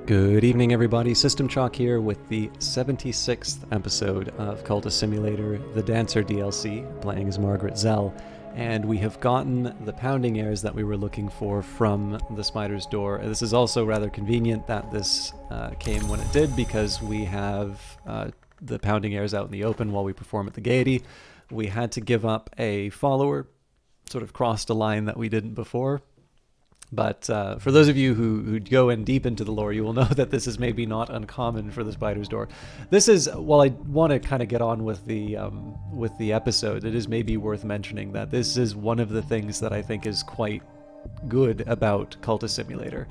Good evening, everybody. System Chalk here with the 76th episode of Cultist Simulator, the Dancer DLC, playing as Margaret Zell. And we have gotten the pounding airs that we were looking for from the Spider's Door. This is also rather convenient that this came when it did, because we have the pounding airs out in the open while we perform at the Gaiety. We had to give up a follower, sort of crossed a line that we didn't before. But for those of you who go in deep into the lore, you will know that this is maybe not uncommon for the Spider's Door. This is, while I want to kind of get on with the episode, it is maybe worth mentioning that this is one of the things that I think is quite good about Cultist Simulator.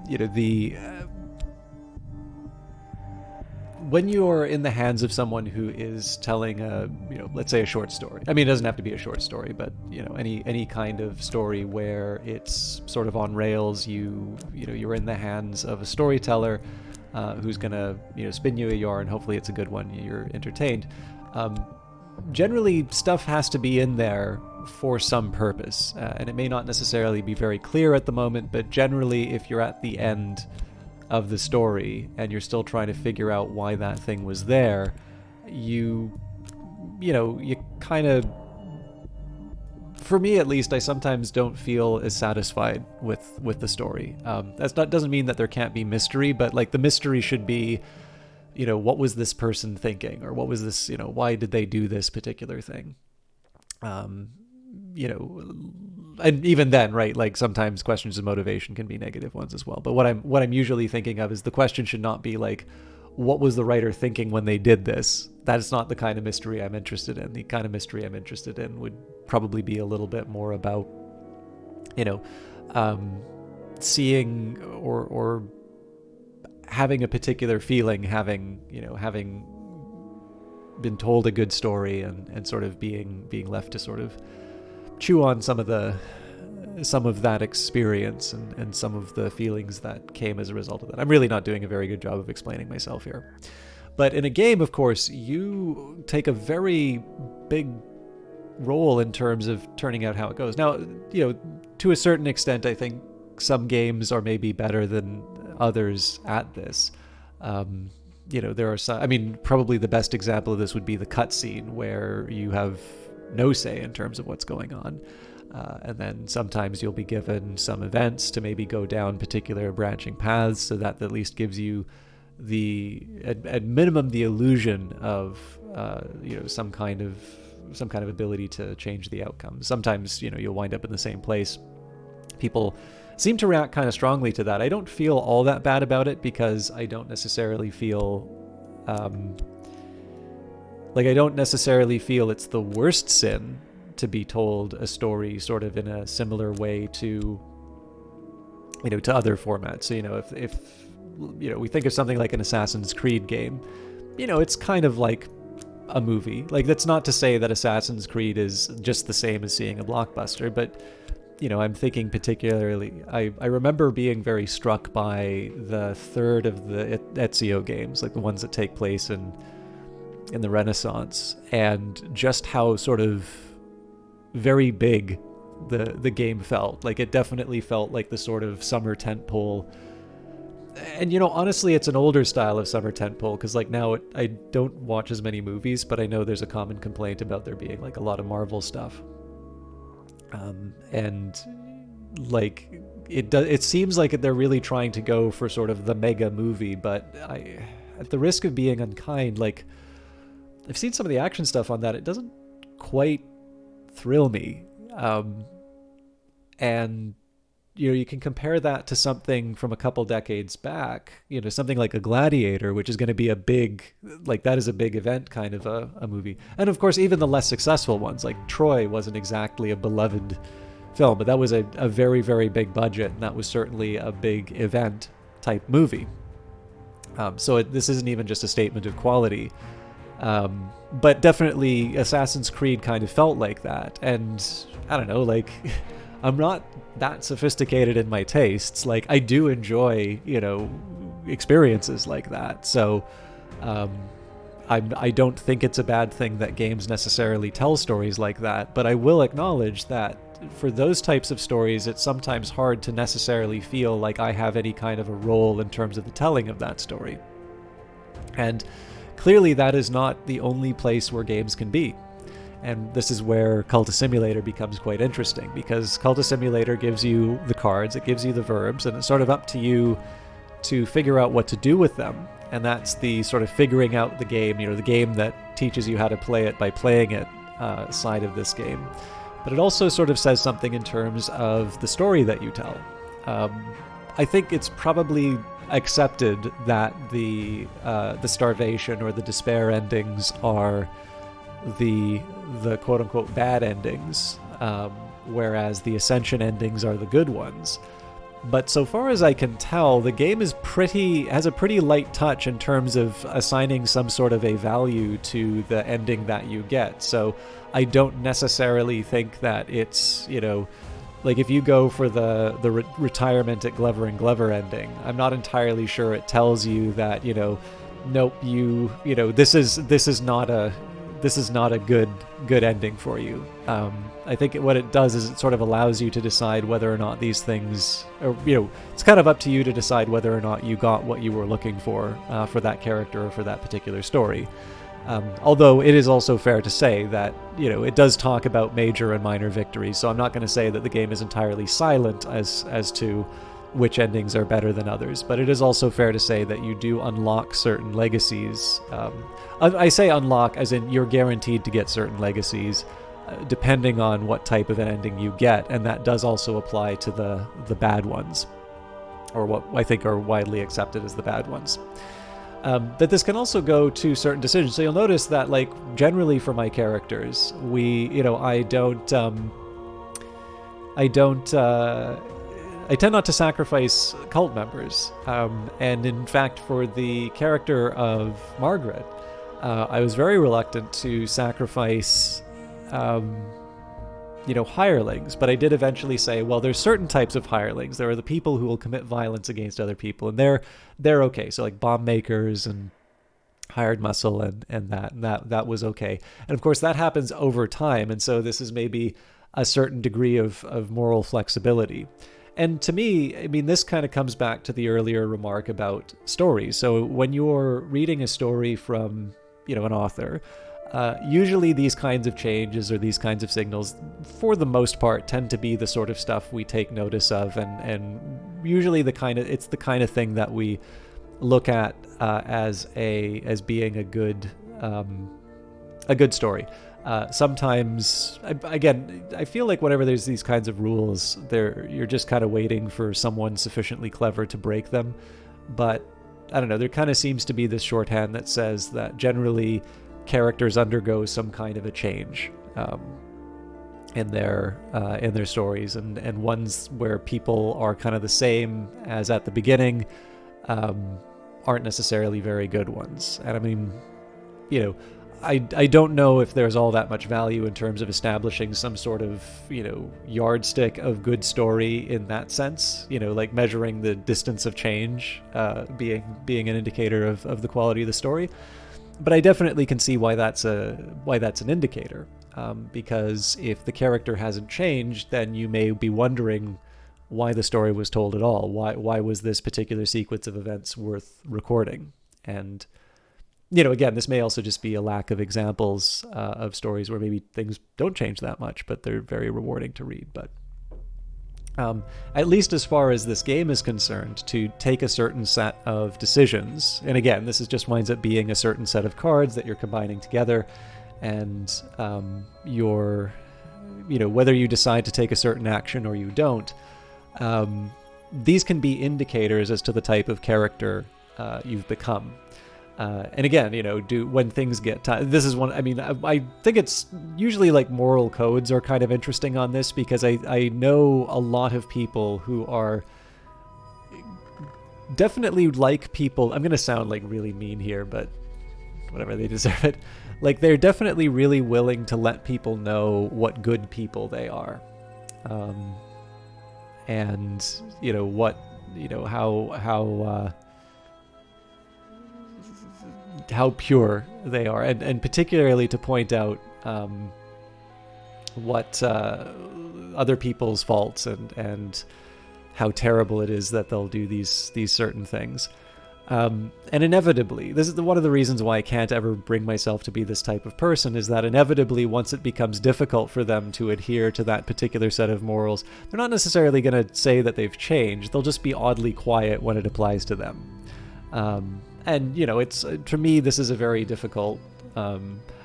You know, when you're in the hands of someone who is telling let's say a short story. I mean, it doesn't have to be a short story, but any kind of story where it's sort of on rails. You're in the hands of a storyteller who's gonna spin you a yarn. Hopefully, it's a good one. You're entertained. Generally, stuff has to be in there for some purpose, and it may not necessarily be very clear at the moment. But generally, if you're at the end of the story and you're still trying to figure out why that thing was there, you kind of, for me at least, I sometimes don't feel as satisfied with the story. Doesn't mean that there can't be mystery, but like the mystery should be, what was this person thinking, or what was this, why did they do this particular thing? And even then, right, like sometimes questions of motivation can be negative ones as well. But what I'm usually thinking of is the question should not be like, what was the writer thinking when they did this? That's not the kind of mystery I'm interested in. The kind of mystery I'm interested in would probably be a little bit more about, seeing or having a particular feeling, having been told a good story and sort of being left to sort of chew on some of that experience and some of the feelings that came as a result of that. I'm really not doing a very good job of explaining myself here. But in a game, of course, you take a very big role in terms of turning out how it goes. Now, to a certain extent, I think some games are maybe better than others at this. There are some, I mean, probably the best example of this would be the cutscene, where you have no say in terms of what's going on. And then sometimes you'll be given some events to maybe go down particular branching paths, so that at least gives you at minimum the illusion of some kind of ability to change the outcome. Sometimes you'll wind up in the same place. People seem to react kind of strongly to that. I don't feel all that bad about it, because I don't necessarily feel it's the worst sin to be told a story sort of in a similar way to other formats. So, if we think of something like an Assassin's Creed game, it's kind of like a movie. Like, that's not to say that Assassin's Creed is just the same as seeing a blockbuster, but I'm thinking particularly, I remember being very struck by the third of the Ezio games, like the ones that take place in the Renaissance, and just how sort of very big the game felt. Like, it definitely felt like the sort of summer tentpole. And honestly, it's an older style of summer tentpole, because like now I don't watch as many movies, but I know there's a common complaint about there being like a lot of Marvel stuff. And like it seems like they're really trying to go for sort of the mega movie, but at the risk of being unkind, like, I've seen some of the action stuff on that. It doesn't quite thrill me. And you can compare that to something from a couple decades back, something like a Gladiator, which is going to be that is a big event kind of a movie. And of course, even the less successful ones, like Troy, wasn't exactly a beloved film, but that was a very, very big budget, and that was certainly a big event type movie. So this isn't even just a statement of quality. But definitely Assassin's Creed kind of felt like that. And I don't know, like, I'm not that sophisticated in my tastes. Like, I do enjoy, experiences like that. So I don't think it's a bad thing that games necessarily tell stories like that, but I will acknowledge that for those types of stories, it's sometimes hard to necessarily feel like I have any kind of a role in terms of the telling of that story. And clearly that is not the only place where games can be. And this is where Cultist Simulator becomes quite interesting, because Cultist Simulator gives you the cards, it gives you the verbs, and it's sort of up to you to figure out what to do with them. And that's the sort of figuring out the game, the game that teaches you how to play it by playing it side of this game. But it also sort of says something in terms of the story that you tell. I think it's probably accepted that the starvation or the despair endings are the quote-unquote bad endings, whereas the ascension endings are the good ones. But so far as I can tell, the game has a pretty light touch in terms of assigning some sort of a value to the ending that you get. So I don't necessarily think that it's, like if you go for the retirement at Glover and Glover ending, I'm not entirely sure it tells you that, nope, this is not a good ending for you. I think what it does is it sort of allows you to decide whether or not these things, or it's kind of up to you to decide whether or not you got what you were looking for that character or for that particular story. Although it is also fair to say that it does talk about major and minor victories, so I'm not going to say that the game is entirely silent as to which endings are better than others, but it is also fair to say that you do unlock certain legacies. I say unlock as in you're guaranteed to get certain legacies depending on what type of an ending you get, and that does also apply to the bad ones, or what I think are widely accepted as the bad ones. But this can also go to certain decisions. So you'll notice that, like, generally for my characters, I tend not to sacrifice cult members. And in fact, for the character of Margaret, I was very reluctant to sacrifice, hirelings. But I did eventually say, well, there's certain types of hirelings. There are the people who will commit violence against other people, and they're okay. So like bomb makers and hired muscle and that was okay. And of course, that happens over time. And so this is maybe a certain degree of moral flexibility. And to me, I mean, this kind of comes back to the earlier remark about stories. So when you're reading a story from, an author, usually these kinds of changes or these kinds of signals, for the most part, tend to be the sort of stuff we take notice of, and usually it's the kind of thing that we look at as being a good story. Sometimes, again, I feel like whenever there's these kinds of rules, you're just kind of waiting for someone sufficiently clever to break them. But I don't know, there kind of seems to be this shorthand that says that generally characters undergo some kind of a change in their stories, and ones where people are kind of the same as at the beginning aren't necessarily very good ones. And I mean, I don't know if there's all that much value in terms of establishing some sort of, yardstick of good story in that sense, like measuring the distance of change being an indicator of the quality of the story. But I definitely can see why that's an indicator, because if the character hasn't changed, then you may be wondering why the story was told at all. Why was this particular sequence of events worth recording? And again, this may also just be a lack of examples of stories where maybe things don't change that much, but they're very rewarding to read. But at least as far as this game is concerned, to take a certain set of decisions, and again, this just winds up being a certain set of cards that you're combining together, and whether you decide to take a certain action or you don't, these can be indicators as to the type of character you've become. And again, when things get this is one, I mean, I think it's usually like moral codes are kind of interesting on this, because I know a lot of people who are definitely like people, I'm going to sound like really mean here, but whatever, they deserve it. Like, they're definitely really willing to let people know what good people they are. And, how pure they are, and particularly to point out what other people's faults and how terrible it is that they'll do these certain things. And inevitably, this is one of the reasons why I can't ever bring myself to be this type of person, is that inevitably, once it becomes difficult for them to adhere to that particular set of morals, they're not necessarily going to say that they've changed. They'll just be oddly quiet when it applies to them. And, it's, to me, this is a very difficult,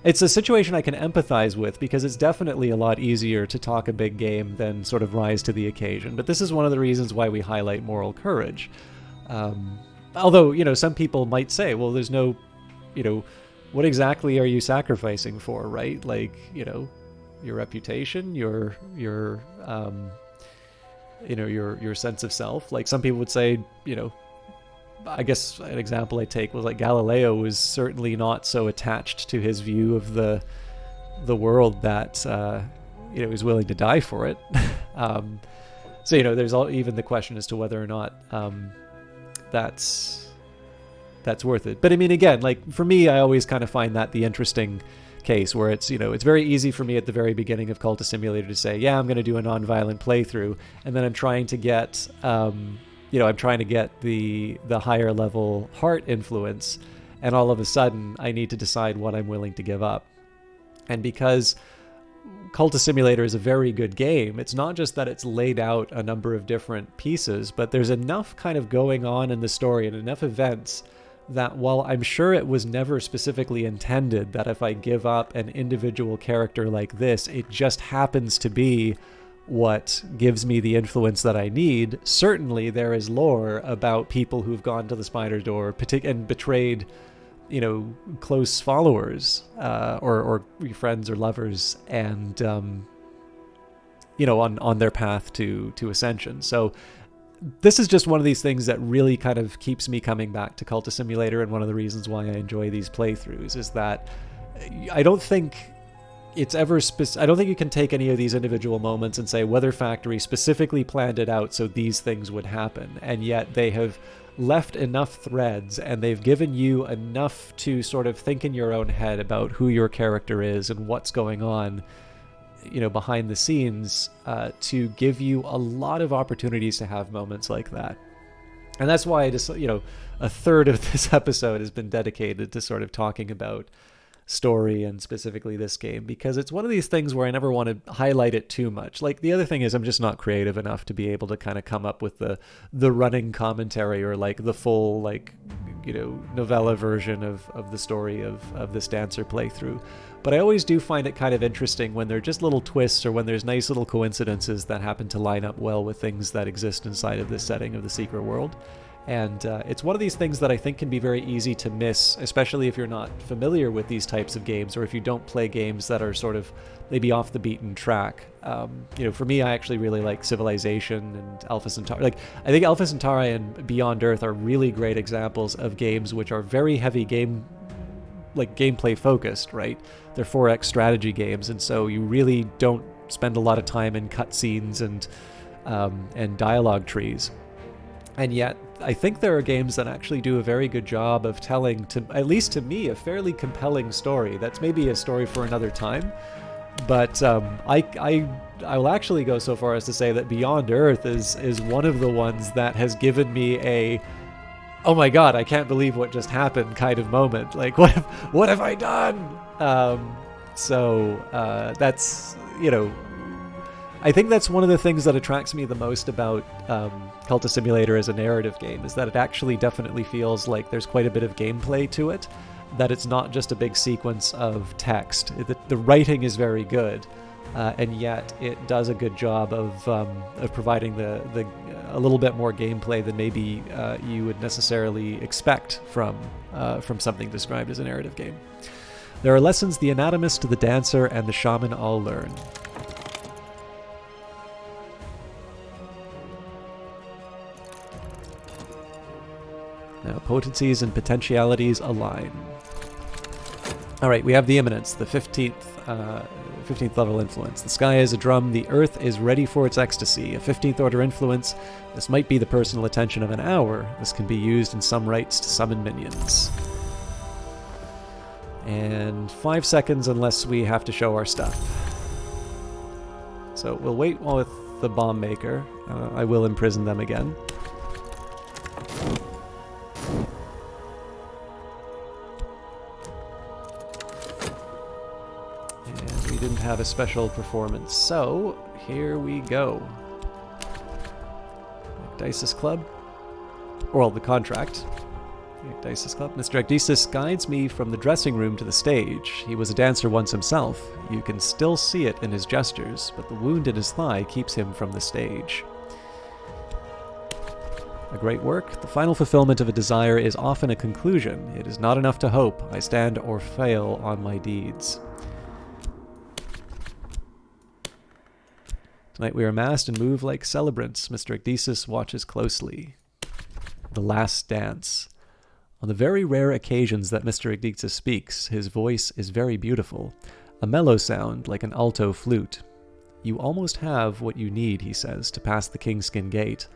it's a situation I can empathize with, because it's definitely a lot easier to talk a big game than sort of rise to the occasion. But this is one of the reasons why we highlight moral courage. Although, some people might say, well, there's no, what exactly are you sacrificing for, right? Like, your reputation, your sense of self. Like, some people would say, I guess an example I take was like Galileo was certainly not so attached to his view of the world that, he was willing to die for it. So, there's even the question as to whether or not, that's worth it. But I mean, again, like for me, I always kind of find that the interesting case where it's, it's very easy for me at the very beginning of Cultist Simulator to say, yeah, I'm going to do a non-violent playthrough. And then I'm trying to get, the higher level heart influence. And all of a sudden I need to decide what I'm willing to give up. And because Cultist Simulator is a very good game, it's not just that it's laid out a number of different pieces, but there's enough kind of going on in the story and enough events that while I'm sure it was never specifically intended that if I give up an individual character like this, it just happens to be what gives me the influence that I need, certainly there is lore about people who've gone to the spider door and betrayed close followers or friends or lovers, and on their path to ascension. So this is just one of these things that really kind of keeps me coming back to Cultist Simulator, and one of the reasons why I enjoy these playthroughs is that I don't think it's ever I don't think you can take any of these individual moments and say Weather Factory specifically planned it out so these things would happen, and yet they have left enough threads and they've given you enough to sort of think in your own head about who your character is and what's going on behind the scenes, to give you a lot of opportunities to have moments like that. And that's why I just a third of this episode has been dedicated to sort of talking about story and specifically this game, because it's one of these things where I never want to highlight it too much. Like, the other thing is I'm just not creative enough to be able to kind of come up with the running commentary or like the full novella version of the story of this Dancer playthrough. But I always do find it kind of interesting when there are just little twists or when there's nice little coincidences that happen to line up well with things that exist inside of this setting of the secret world. And it's one of these things that I think can be very easy to miss, especially if you're not familiar with these types of games, or if you don't play games that are sort of maybe off the beaten track. For me, I actually really like Civilization and Alpha Centauri. Like, I think Alpha Centauri and Beyond Earth are really great examples of games which are very heavy gameplay focused, right? They're 4X strategy games, and so you really don't spend a lot of time in cutscenes and dialogue trees. And yet, I think there are games that actually do a very good job of telling, at least to me, a fairly compelling story. That's maybe a story for another time, but I will actually go so far as to say that Beyond Earth is one of the ones that has given me a, oh my god, I can't believe what just happened kind of moment. Like, what have I done? That's, I think that's one of the things that attracts me the most about Cultist Simulator as a narrative game, is that it actually definitely feels like there's quite a bit of gameplay to it, that it's not just a big sequence of text. The writing is very good, and yet it does a good job of providing a little bit more gameplay than maybe you would necessarily expect from something described as a narrative game. There are lessons the anatomist, the dancer, and the shaman all learn. Now, potencies and potentialities align. All right, we have the imminence, the 15th level influence. The sky is a drum, the earth is ready for its ecstasy. A 15th order influence. This might be the personal attention of an hour. This can be used in some rites to summon minions. And 5 seconds unless we have to show our stuff. So we'll wait with the bomb maker. I will imprison them again. And we didn't have a special performance, so here we go. Ecdysis Club. Well, the contract. Ecdysis Club. Mr. Ecdysis guides me from the dressing room to the stage. He was a dancer once himself. You can still see it in his gestures, but the wound in his thigh keeps him from the stage. A great work. The final fulfillment of a desire is often a conclusion. It is not enough to hope. I stand or fail on my deeds. Tonight we are massed and move like celebrants. Mr. Ecdysis watches closely. The last dance. On the very rare occasions that Mr. Ecdysis speaks, his voice is very beautiful, a mellow sound like an alto flute. You almost have what you need, he says, to pass the Kingskin Gate.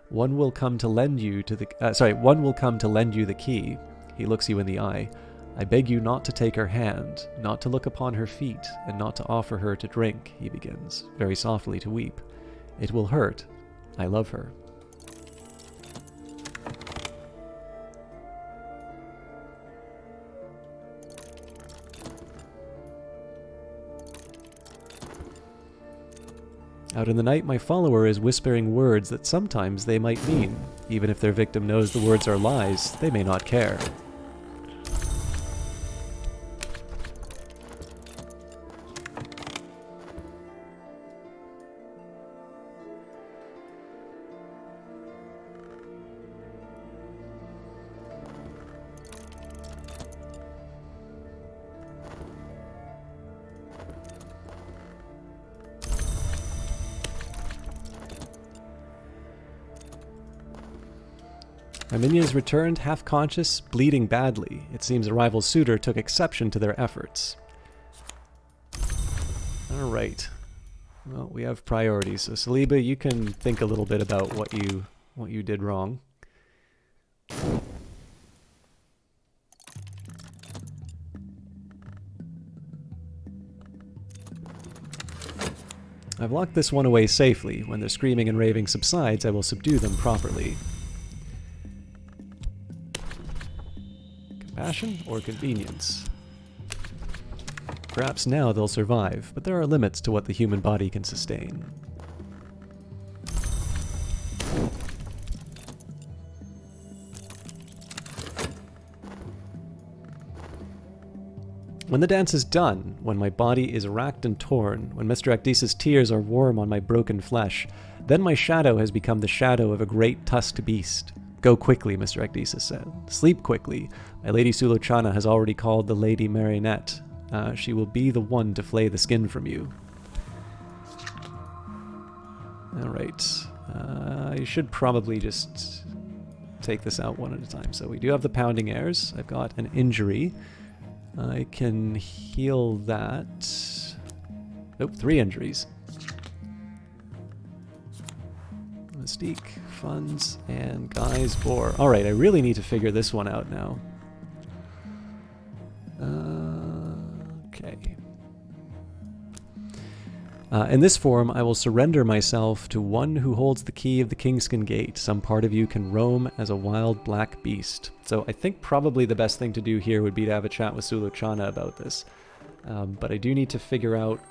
One will come to lend you the key. He looks you in the eye. I beg you not to take her hand, not to look upon her feet, and not to offer her to drink, he begins, very softly to weep. It will hurt. I love her. Out in the night, my follower is whispering words that sometimes they might mean. Even if their victim knows the words are lies, they may not care. My minions returned, half-conscious, bleeding badly. It seems a rival suitor took exception to their efforts. Alright. Well, we have priorities. So Saliba, you can think a little bit about what you did wrong. I've locked this one away safely. When their screaming and raving subsides, I will subdue them properly. Compassion or convenience? Perhaps now they'll survive, but there are limits to what the human body can sustain. When the dance is done, when my body is racked and torn, when Mr. Ecdysis' tears are warm on my broken flesh, then my shadow has become the shadow of a great tusked beast. Go quickly, Mr. Ecdysis said. Sleep quickly. My Lady Sulochana has already called the Lady Marionette. She will be the one to flay the skin from you. Alright. I should probably just take this out one at a time. So we do have the pounding airs. I've got an injury. I can heal that. Nope, 3 injuries. Mystique, funds, and Guy's Boar. Alright, I really need to figure this one out now. Okay. In this form, I will surrender myself to one who holds the key of the Kingskin Gate. Some part of you can roam as a wild black beast. So I think probably the best thing to do here would be to have a chat with Sulochana about this. But I do need to figure out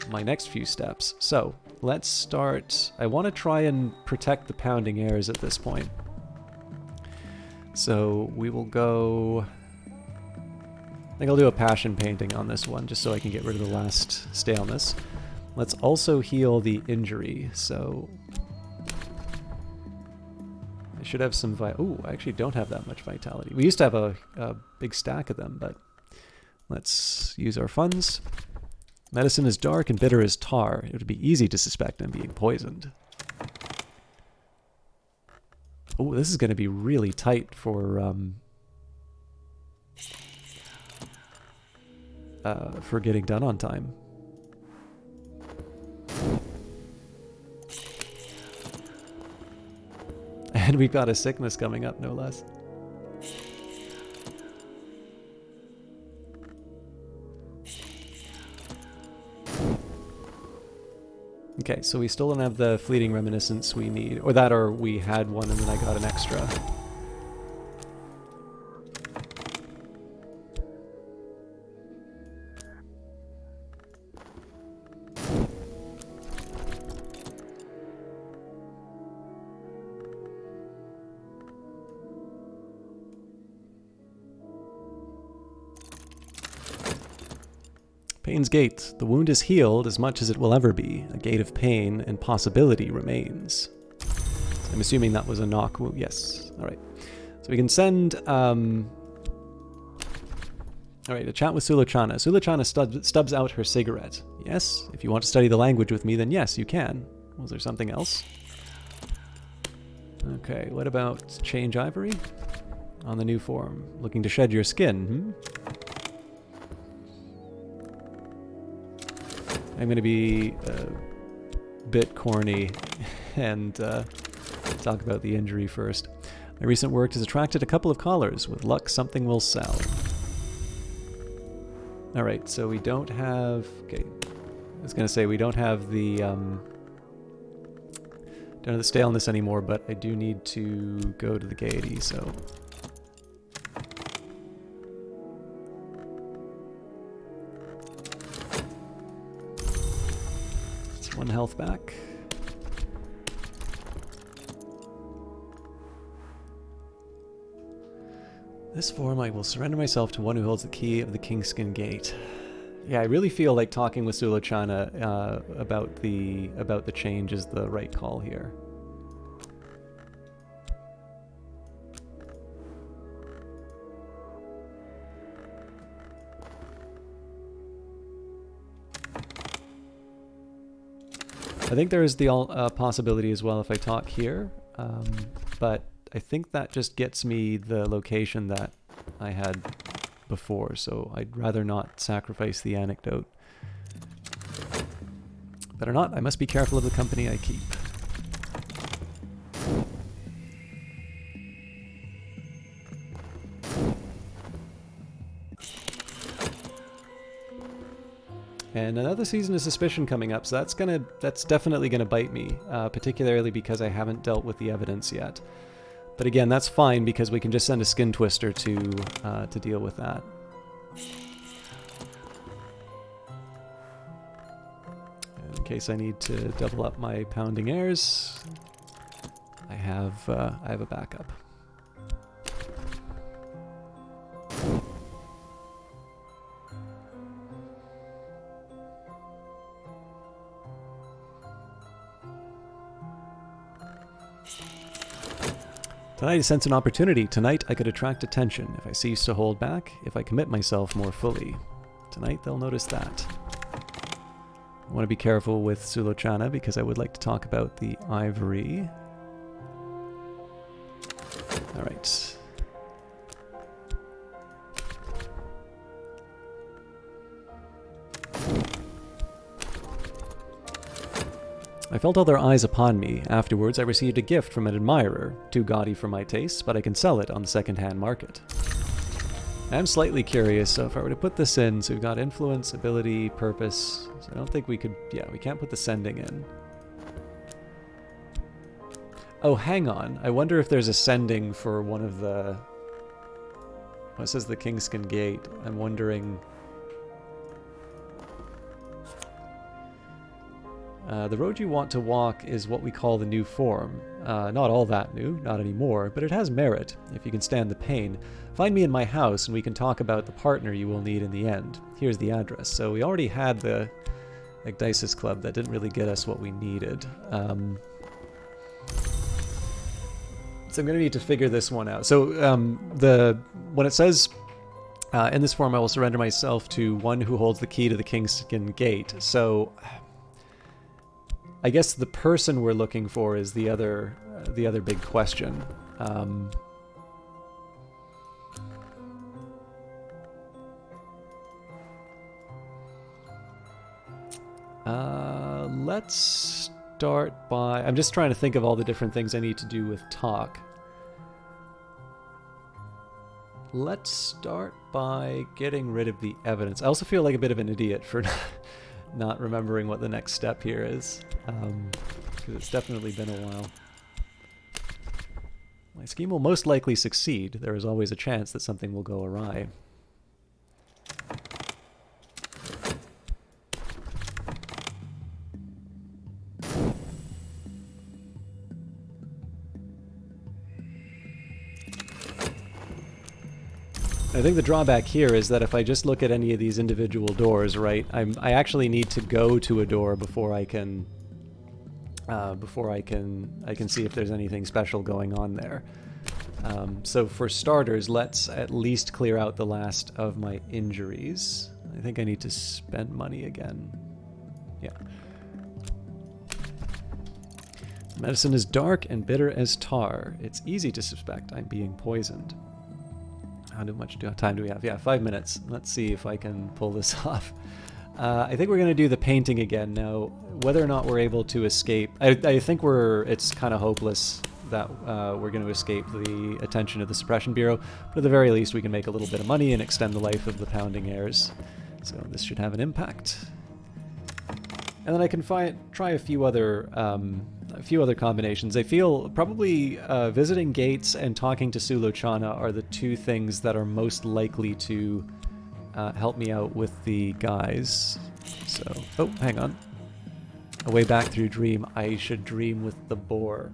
my next few steps. So let's start. I want to try and protect the pounding airs at this point. So we will go... I think I'll do a passion painting on this one, just so I can get rid of the last staleness. Let's also heal the injury, so... I should have some ooh, I actually don't have that much vitality. We used to have a big stack of them, but... Let's use our funds. Medicine is dark and bitter as tar. It would be easy to suspect I'm being poisoned. Oh, this is going to be really tight for getting done on time. And we've got a sickness coming up, no less. Okay, so we still don't have the fleeting reminiscence we need. Or that, or we had one and then I got an extra. Pain's Gate. The wound is healed as much as it will ever be. A gate of pain and possibility remains. So I'm assuming that was a knock wound. Yes. Alright. So we can send... Alright, a chat with Sulochana. Sulochana stubs out her cigarette. Yes? If you want to study the language with me, then yes, you can. Was there something else? Okay, what about change ivory? On the new form. Looking to shed your skin, I'm going to be a bit corny and talk about the injury first. My recent work has attracted a couple of callers. With luck, something will sell. Alright, so we don't have... Okay, I was going to say we don't have the... don't have the staleness anymore, but I do need to go to the gaiety, so... One health back. This form I will surrender myself to one who holds the key of the Kingskin Gate. Yeah, I really feel like talking with Sulochana about the change is the right call here. I think there is the possibility as well if I talk here, but I think that just gets me the location that I had before, so I'd rather not sacrifice the anecdote. Better not, I must be careful of the company I keep. And another season of suspicion coming up, so that's definitely gonna bite me, particularly because I haven't dealt with the evidence yet. But again, that's fine because we can just send a skin twister to deal with that. And in case I need to double up my pounding airs, I have a backup. Tonight I sense an opportunity. Tonight I could attract attention if I cease to hold back, if I commit myself more fully. Tonight they'll notice that. I want to be careful with Sulochana because I would like to talk about the ivory. Alright. I felt all their eyes upon me. Afterwards, I received a gift from an admirer, too gaudy for my tastes, but I can sell it on the second-hand market. I'm slightly curious, so if I were to put this in, so we've got influence, ability, purpose, so I don't think we could, yeah, we can't put the sending in. Oh, hang on, I wonder if there's a sending for one of the, well, it says the Kingskin Gate, I'm wondering... the road you want to walk is what we call the new form. Not all that new, not anymore, but it has merit, if you can stand the pain. Find me in my house and we can talk about the partner you will need in the end. Here's the address. So we already had the Ecdysis Club that didn't really get us what we needed. So I'm going to need to figure this one out. So when it says, in this form I will surrender myself to one who holds the key to the Kingskin Gate. So... I guess the person we're looking for is the other big question. Let's start by... I'm just trying to think of all the different things I need to do with talk. Let's start by getting rid of the evidence. I also feel like a bit of an idiot for not remembering what the next step here is, because it's definitely been a while. My scheme will most likely succeed. There is always a chance that something will go awry. I think the drawback here is that if I just look at any of these individual doors, right, I actually need to go to a door before I can see if there's anything special going on there. So for starters, let's at least clear out the last of my injuries. I think I need to spend money again. Yeah. Medicine is dark and bitter as tar. It's easy to suspect I'm being poisoned. How much time do we have? Yeah, 5 minutes. Let's see if I can pull this off. I think we're going to do the painting again now. Whether or not we're able to escape, I think it's kind of hopeless that we're going to escape the attention of the Suppression Bureau, but at the very least we can make a little bit of money and extend the life of the Pounding Heirs. So this should have an impact. And then I can try a few other combinations. I feel probably visiting Gates and talking to Sulochana are the two things that are most likely to help me out with the guys. So, oh, hang on. A way back through dream. I should dream with the boar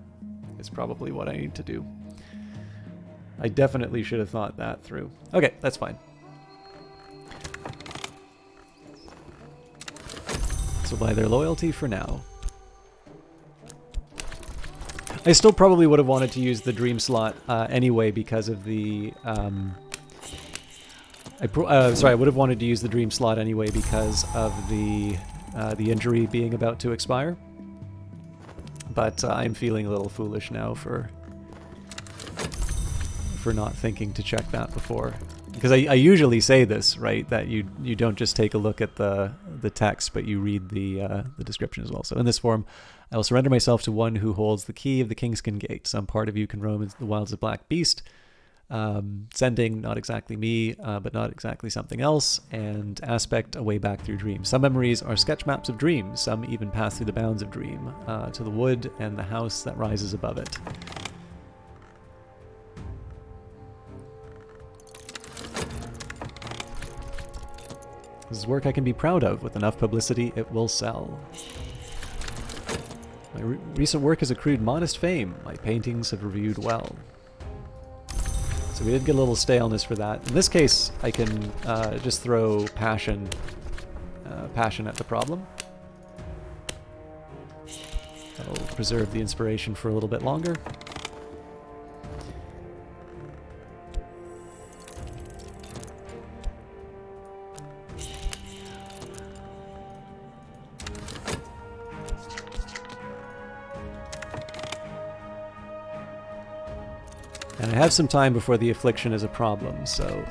is probably what I need to do. I definitely should have thought that through. Okay, that's fine. So buy their loyalty for now. I still probably would have wanted to use the dream slot anyway because of the... I would have wanted to use the dream slot anyway because of the injury being about to expire. But I'm feeling a little foolish now for not thinking to check that before. Because I usually say this, right, that you don't just take a look at the text, but you read the description as well. So in this form, I will surrender myself to one who holds the key of the Kingskin Gate. Some part of you can roam into the wilds of Black Beast. Sending, not exactly me, but not exactly something else, and aspect a way back through dreams. Some memories are sketch maps of dreams. Some even pass through the bounds of dream, to the wood and the house that rises above it. This is work I can be proud of. With enough publicity, it will sell. My recent work has accrued modest fame. My paintings have reviewed well. So we did get a little staleness for that. In this case, I can just throw passion at the problem. That'll preserve the inspiration for a little bit longer. And I have some time before the affliction is a problem, so...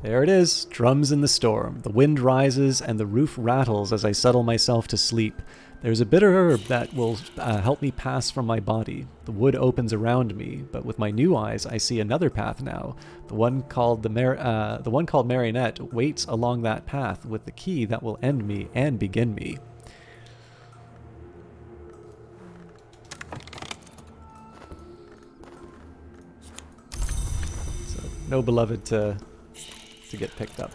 There it is, drums in the storm. The wind rises and the roof rattles as I settle myself to sleep. There's a bitter herb that will help me pass from my body. The wood opens around me, but with my new eyes I see another path now. The one called Marionette waits along that path with the key that will end me and begin me. No beloved to get picked up.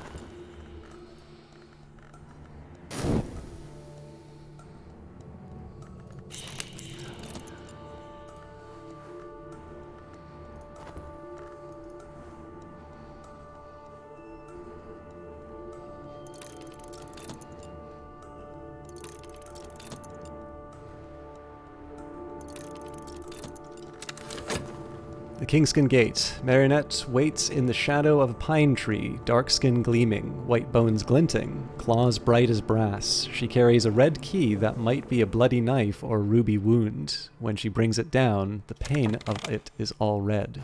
The Kingskin Gate. Marionette waits in the shadow of a pine tree, dark skin gleaming, white bones glinting, claws bright as brass. She carries a red key that might be a bloody knife or ruby wound. When she brings it down, the pain of it is all red.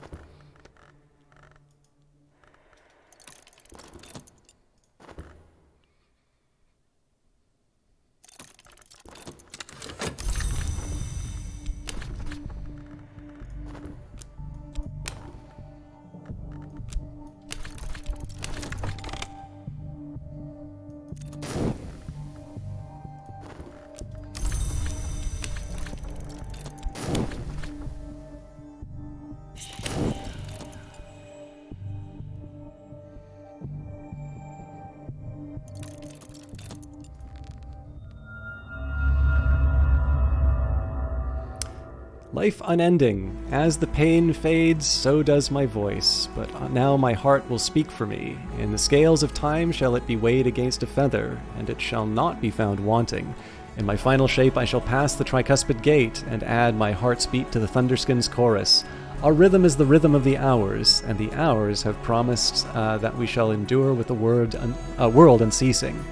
Life unending. As the pain fades, so does my voice. But now my heart will speak for me. In the scales of time shall it be weighed against a feather, and it shall not be found wanting. In my final shape I shall pass the tricuspid gate, and add my heart's beat to the Thunderskin's chorus. Our rhythm is the rhythm of the hours, and the hours have promised that we shall endure with the world unceasing.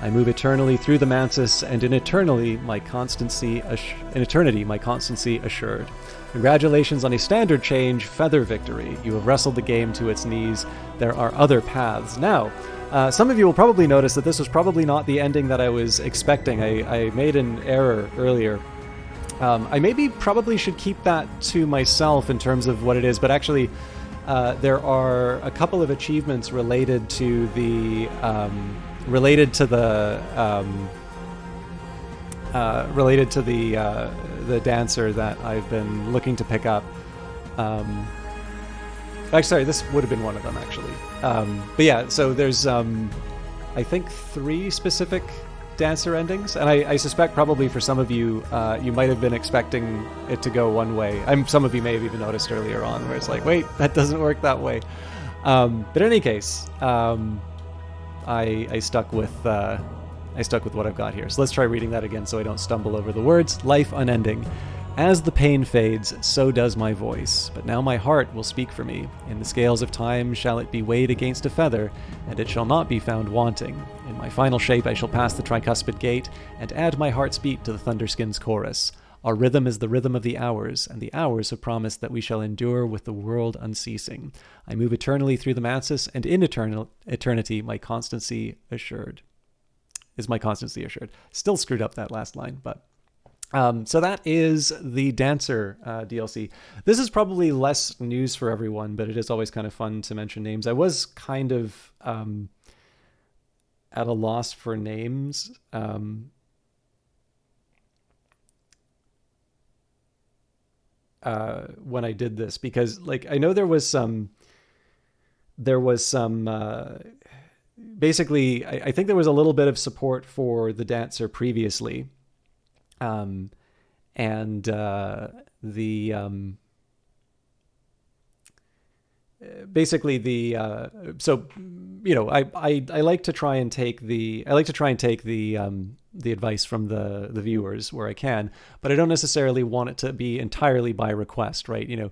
I move eternally through the mantis, and in eternity my constancy assured. Congratulations on a standard change, feather victory. You have wrestled the game to its knees. There are other paths. Now, some of you will probably notice that this was probably not the ending that I was expecting. I made an error earlier. I probably should keep that to myself in terms of what it is, but actually there are a couple of achievements related to the dancer that I've been looking to pick up. Sorry, this would have been one of them actually. But yeah, so there's I think 3 specific dancer endings, and I suspect probably for some of you, you might have been expecting it to go one way. Some of you may have even noticed earlier on where it's like, wait, that doesn't work that way. But in any case, I stuck with what I've got here. So let's try reading that again so I don't stumble over the words. Life unending. As the pain fades, so does my voice. But now my heart will speak for me. In the scales of time shall it be weighed against a feather, and it shall not be found wanting. In my final shape I shall pass the tricuspid gate, and add my heart's beat to the Thunderskin's chorus. Our rhythm is the rhythm of the hours, and the hours have promised that we shall endure with the world unceasing. I move eternally through the mantis, and in eternity my constancy assured. Still screwed up that last line, but... so that is the Dancer DLC. This is probably less news for everyone, but it is always kind of fun to mention names. I was kind of at a loss for names. When I did this, because like I know there was some basically I think there was a little bit of support for the Dancer previously, and basically the so you know I like to try and take the advice from the viewers where I can, but I don't necessarily want it to be entirely by request, right? You know,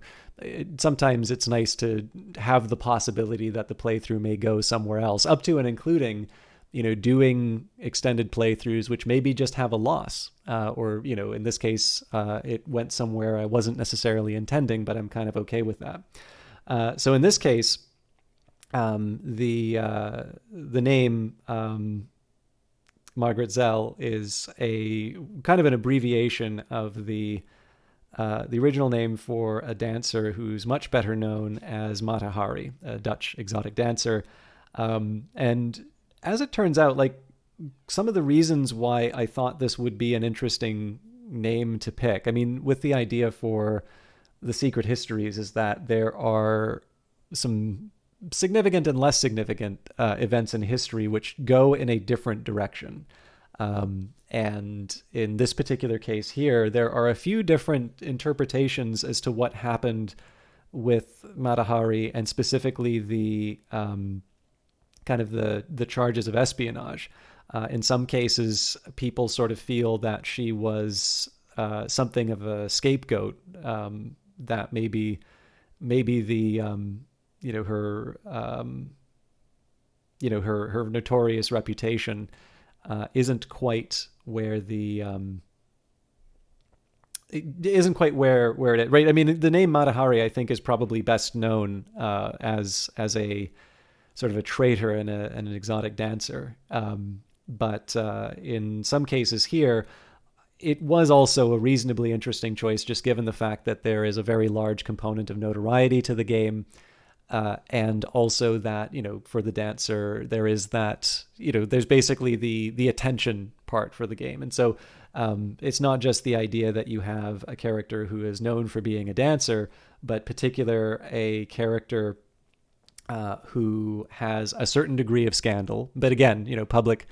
sometimes it's nice to have the possibility that the playthrough may go somewhere else, up to and including, you know, doing extended playthroughs which maybe just have a loss, or, you know, in this case, it went somewhere I wasn't necessarily intending, but I'm kind of okay with that. So in this case, the name Margaret Zell is a kind of an abbreviation of the original name for a dancer who's much better known as Mata Hari, a Dutch exotic dancer. And as it turns out, like, some of the reasons why I thought this would be an interesting name to pick, I mean, with the idea for the Secret Histories, is that there are some significant and less significant events in history which go in a different direction. And in this particular case here, there are a few different interpretations as to what happened with Mata Hari, and specifically the kind of the charges of espionage. In some cases, people sort of feel that she was something of a scapegoat, that maybe the you know, her notorious reputation isn't quite where it isn't quite where it is, right? I mean, the name Mata Hari, I think, is probably best known as a sort of a traitor and an exotic dancer. But in some cases here, it was also a reasonably interesting choice, just given the fact that there is a very large component of notoriety to the game. And also that, you know, for the dancer, there is that, you know, there's basically the attention part for the game. And so it's not just the idea that you have a character who is known for being a dancer, but a character who has a certain degree of scandal. But again, you know, public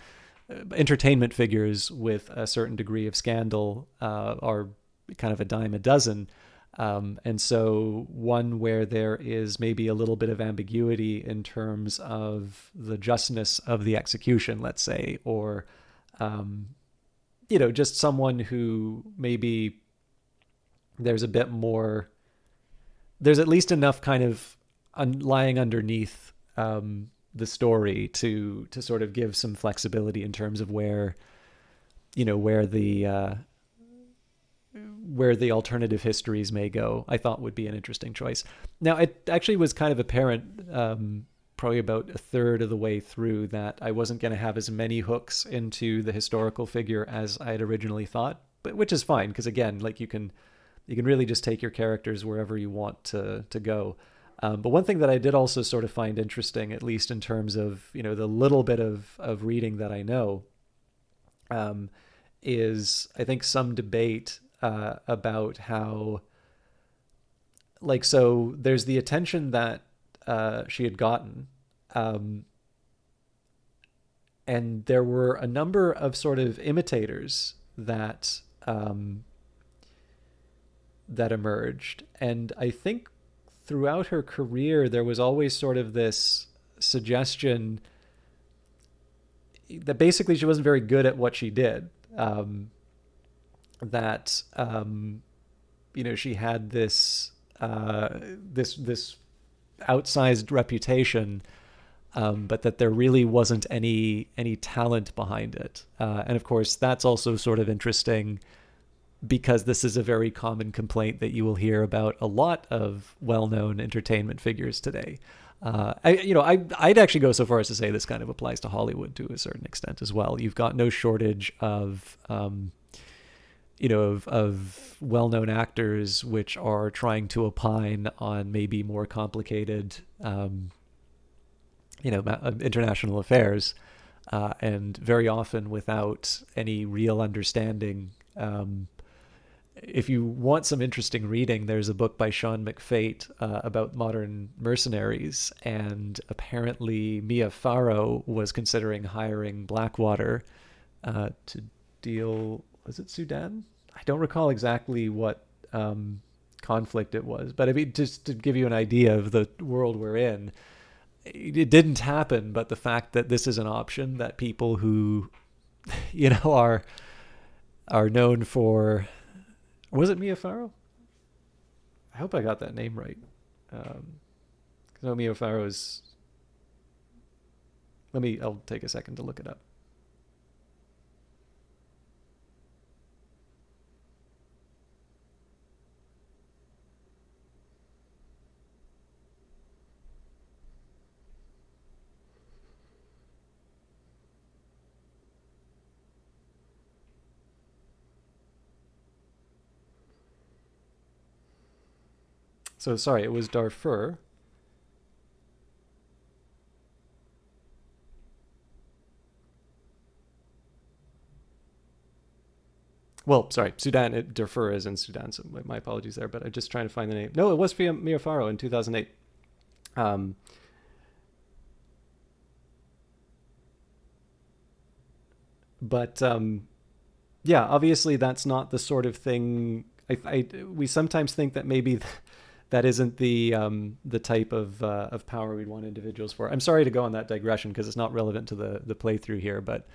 entertainment figures with a certain degree of scandal are kind of a dime a dozen. And so one where there is maybe a little bit of ambiguity in terms of the justness of the execution, let's say, or, just someone who maybe there's a bit more, there's at least enough kind of lying underneath the story to sort of give some flexibility in terms of where, where the alternative histories may go, I thought would be an interesting choice. Now, it actually was kind of apparent, probably about a third of the way through, that I wasn't going to have as many hooks into the historical figure as I had originally thought, but which is fine, because again, like you can really just take your characters wherever you want to go. But one thing that I did also sort of find interesting, at least in terms of the little bit of reading that I know, is I think some debate about how, like, so there's the attention that she had gotten, and there were a number of sort of imitators that that emerged, and I think throughout her career there was always sort of this suggestion that basically she wasn't very good at what she did. That she had this this outsized reputation, but that there really wasn't any talent behind it. And of course, that's also sort of interesting because this is a very common complaint that you will hear about a lot of well-known entertainment figures today. I'd actually go so far as to say this kind of applies to Hollywood to a certain extent as well. You've got no shortage of of well-known actors which are trying to opine on maybe more complicated, international affairs, and very often without any real understanding. If you want some interesting reading, there's a book by Sean McFate about modern mercenaries, and apparently Mia Farrow was considering hiring Blackwater to deal. Was it Sudan? I don't recall exactly what conflict it was, but I mean, just to give you an idea of the world we're in, it didn't happen. But the fact that this is an option that people who, are known for, was it Mia Farrow? I hope I got that name right. No, Mia Farrow is. I'll take a second to look it up. So sorry, it was Darfur. Well, sorry, Sudan. Darfur is in Sudan, so my apologies there. But I'm just trying to find the name. No, it was Mia Farrow in 2008. Um, but yeah, obviously that's not the sort of thing. We sometimes think that maybe that isn't the type of power we'd want individuals for. I'm sorry to go on that digression because it's not relevant to the playthrough here, but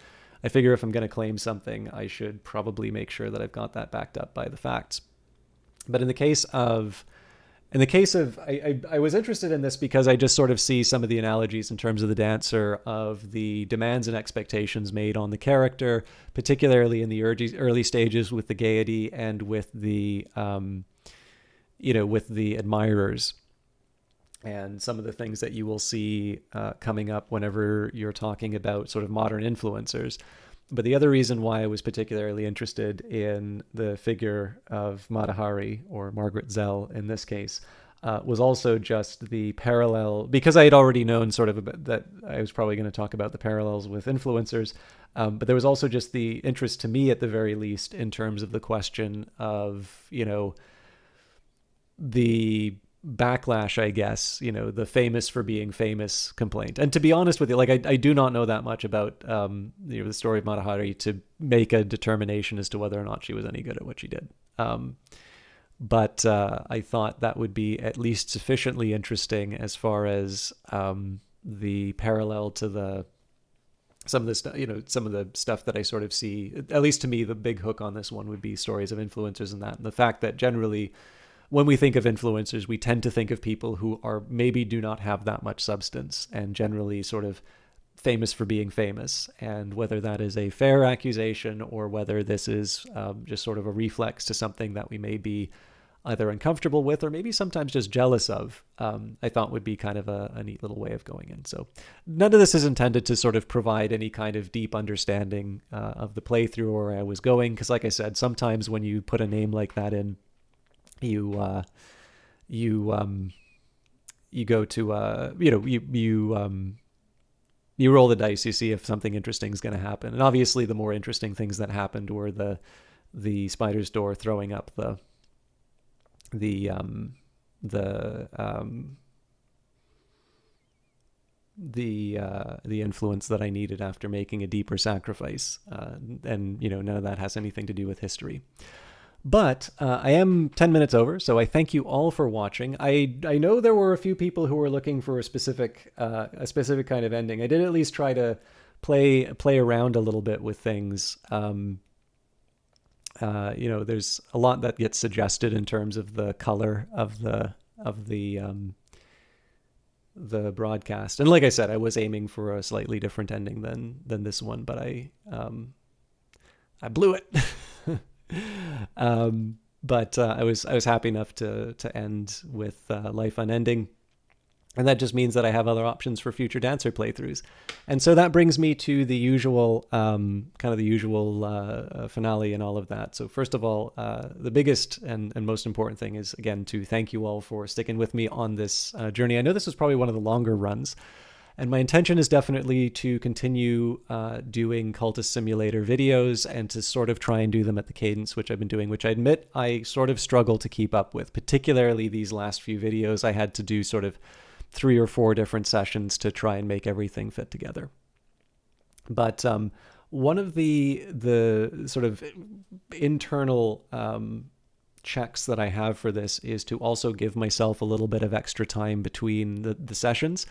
I figure if I'm going to claim something, I should probably make sure that I've got that backed up by the facts. But in the case of, I was interested in this because I just sort of see some of the analogies in terms of the dancer, of the demands and expectations made on the character, particularly in the early stages with the gaiety and with the, with the admirers, and some of the things that you will see coming up whenever you're talking about sort of modern influencers. But the other reason why I was particularly interested in the figure of Mata Hari, or Margaret Zell in this case, was also just the parallel, because I had already known sort of that I was probably going to talk about the parallels with influencers, but there was also just the interest to me, at the very least, in terms of the question of, the backlash, I guess, the famous for being famous complaint. And to be honest with you, like, I do not know that much about the story of Mata Hari to make a determination as to whether or not she was any good at what she did. But I thought that would be at least sufficiently interesting as far as the parallel to some of the stuff, some of the stuff that I sort of see. At least to me, the big hook on this one would be stories of influencers and that, and the fact that generally, when we think of influencers, we tend to think of people who are maybe do not have that much substance and generally sort of famous for being famous. And whether that is a fair accusation or whether this is just sort of a reflex to something that we may be either uncomfortable with or maybe sometimes just jealous of, I thought would be kind of a neat little way of going in. So none of this is intended to sort of provide any kind of deep understanding of the playthrough or where I was going. Because like I said, sometimes when you put a name like that in, you go to you roll the dice, you see if something interesting is going to happen. And obviously the more interesting things that happened were the spider's door throwing up the influence that I needed after making a deeper sacrifice. And none of that has anything to do with history. But I am 10 minutes over, so I thank you all for watching. I know there were a few people who were looking for a specific kind of ending. I did at least try to play around a little bit with things. There's a lot that gets suggested in terms of the color of the broadcast. And like I said, I was aiming for a slightly different ending than this one, but I blew it. But I was happy enough to end with Life Unending, and that just means that I have other options for future Dancer playthroughs. And so that brings me to the usual finale and all of that. So first of all, the biggest and most important thing is, again, to thank you all for sticking with me on this journey. I know this was probably one of the longer runs, and my intention is definitely to continue doing Cultist Simulator videos and to sort of try and do them at the cadence which I've been doing, which I admit I sort of struggle to keep up with. Particularly these last few videos, I had to do sort of 3 or 4 different sessions to try and make everything fit together. But one of the sort of internal checks that I have for this is to also give myself a little bit of extra time between the sessions.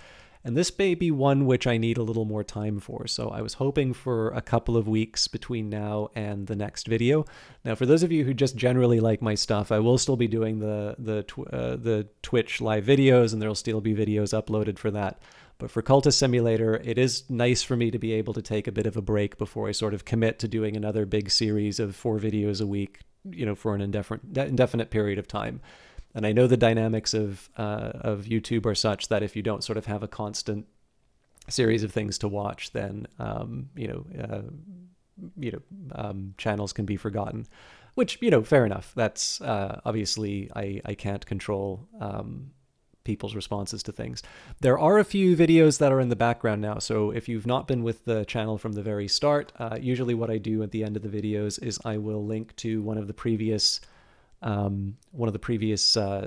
And this may be one which I need a little more time for. So I was hoping for a couple of weeks between now and the next video. Now, for those of you who just generally like my stuff, I will still be doing the Twitch live videos, and there'll still be videos uploaded for that. But for Cultist Simulator, it is nice for me to be able to take a bit of a break before I sort of commit to doing another big series of 4 videos a week, for an indefinite period of time. And I know the dynamics of YouTube are such that if you don't sort of have a constant series of things to watch, then channels can be forgotten. Which, fair enough. That's obviously I can't control people's responses to things. There are a few videos that are in the background now. So if you've not been with the channel from the very start, usually what I do at the end of the videos is I will link to one of the previous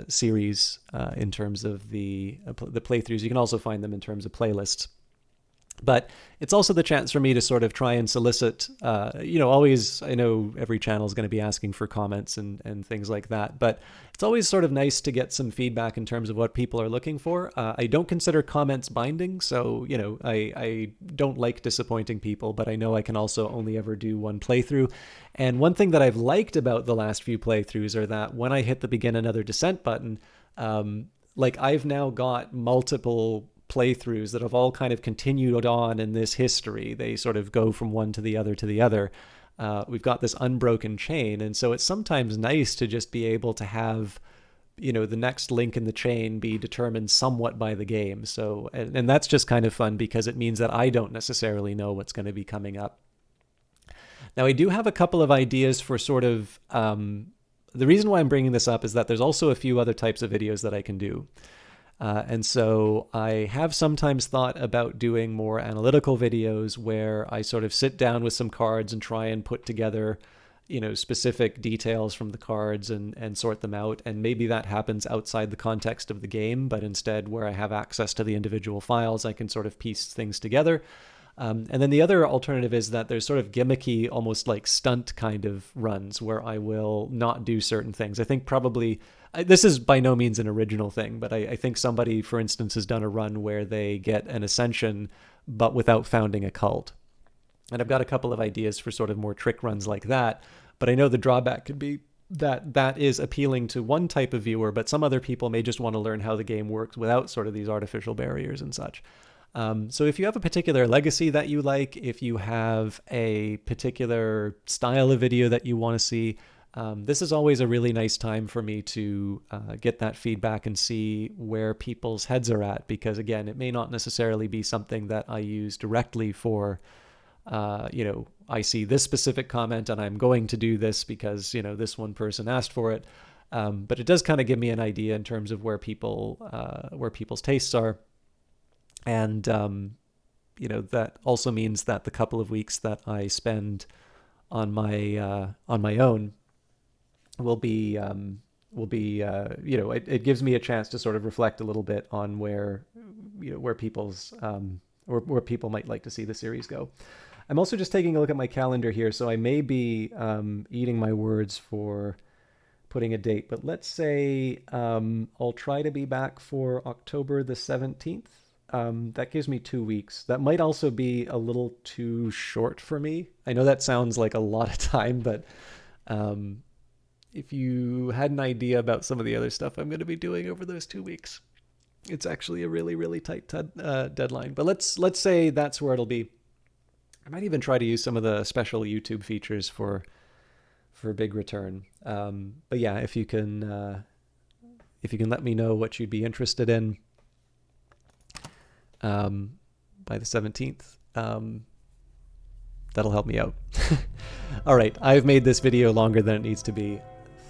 series in terms of the playthroughs. You can also find them in terms of playlists. But it's also the chance for me to sort of try and solicit, always, I know every channel is going to be asking for comments and things like that, but it's always sort of nice to get some feedback in terms of what people are looking for. I don't consider comments binding, so, I don't like disappointing people, but I know I can also only ever do one playthrough. And one thing that I've liked about the last few playthroughs are that when I hit the begin another descent button, I've now got multiple playthroughs that have all kind of continued on in this history. They sort of go from one to the other to the other. We've got this unbroken chain. And so it's sometimes nice to just be able to have, the next link in the chain be determined somewhat by the game. So, and that's just kind of fun because it means that I don't necessarily know what's going to be coming up. Now, I do have a couple of ideas for sort of, the reason why I'm bringing this up is that there's also a few other types of videos that I can do. And so I have sometimes thought about doing more analytical videos where I sort of sit down with some cards and try and put together, specific details from the cards and sort them out. And maybe that happens outside the context of the game, but instead where I have access to the individual files, I can sort of piece things together. And then the other alternative is that there's sort of gimmicky, almost like stunt kind of runs where I will not do certain things. I think probably this is by no means an original thing, but I think somebody, for instance, has done a run where they get an ascension, but without founding a cult. And I've got a couple of ideas for sort of more trick runs like that. But I know the drawback could be that that is appealing to one type of viewer, but some other people may just want to learn how the game works without sort of these artificial barriers and such. So if you have a particular legacy that you like, if you have a particular style of video that you want to see, this is always a really nice time for me to get that feedback and see where people's heads are at, because again, it may not necessarily be something that I use directly for, I see this specific comment and I'm going to do this because, this one person asked for it. But it does kind of give me an idea in terms of where people's tastes are. And, that also means that the couple of weeks that I spend on my own will be, it gives me a chance to sort of reflect a little bit on where people's, where people might like to see the series go. I'm also just taking a look at my calendar here, so I may be eating my words for putting a date, but let's say I'll try to be back for October the 17th. That gives me 2 weeks. That might also be a little too short for me. I know that sounds like a lot of time, but if you had an idea about some of the other stuff I'm going to be doing over those 2 weeks, it's actually a really, really tight deadline. But let's say that's where it'll be. I might even try to use some of the special YouTube features for Big Return. But yeah, if you can let me know what you'd be interested in by the 17th, that'll help me out. All right, I've made this video longer than it needs to be.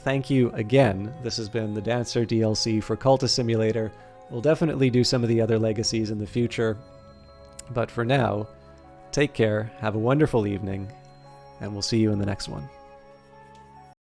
Thank you again. This has been the Dancer DLC for Cultist Simulator. We'll definitely do some of the other legacies in the future. But for now, take care, have a wonderful evening, and we'll see you in the next one.